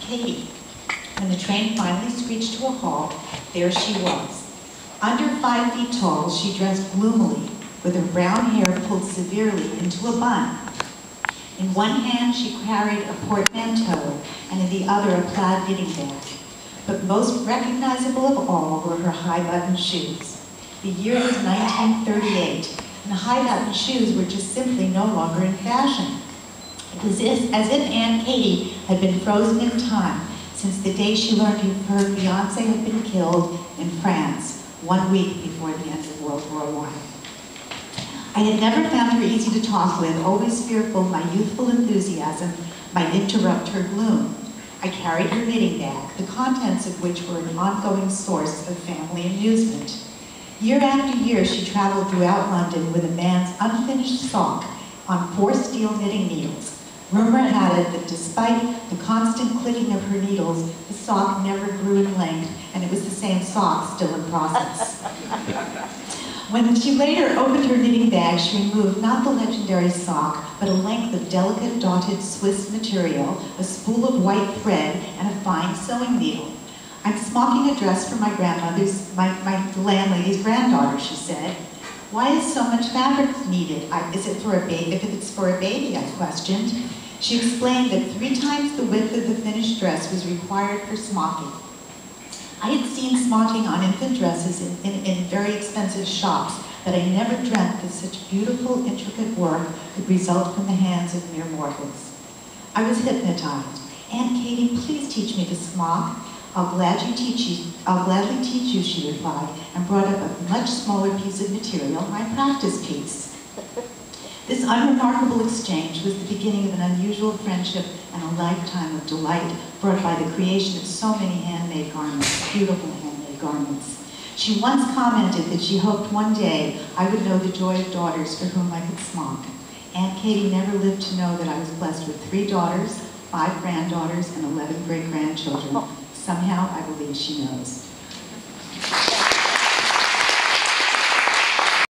Katie. When the train finally screeched to a halt, there she was. Under 5 feet tall, she dressed gloomily, with her brown hair pulled severely into a bun. In one hand, she carried a portmanteau, and in the other, a plaid knitting bag. But most recognizable of all were her high-button shoes. The year was 1938, and high-button shoes were just simply no longer in fashion. It was as if Aunt Katie had been frozen in time since the day she learned her fiancé had been killed in France 1 week before the end of World War I. I had never found her easy to talk with, always fearful my youthful enthusiasm might interrupt her gloom. I carried her knitting bag, the contents of which were an ongoing source of family amusement. Year after year, she traveled throughout London with a man's unfinished sock on 4 steel knitting needles. Rumor had it that despite the constant clicking of her needles, the sock never grew in length, and it was the same sock still in process. When she later opened her knitting bag, she removed not the legendary sock, but a length of delicate dotted Swiss material, a spool of white thread, and a fine sewing needle. "I'm smocking a dress for my landlady's granddaughter," she said. "Why is so much fabric needed? Is it for a baby? If it's for a baby," I questioned. She explained that 3 times the width of the finished dress was required for smocking. I had seen smocking on infant dresses in very expensive shops, but I never dreamt that such beautiful, intricate work could result from the hands of mere mortals. I was hypnotized. "Aunt Katie, please teach me to smock." I'll gladly teach you, she replied, and brought up a much smaller piece of material, my practice piece. This unremarkable exchange was the beginning of an unusual friendship and a lifetime of delight brought by the creation of so many handmade garments, beautiful handmade garments. She once commented that she hoped one day I would know the joy of daughters for whom I could smock. Aunt Katie never lived to know that I was blessed with 3 daughters, 5 granddaughters, and 11 great-grandchildren. Somehow, I believe she knows.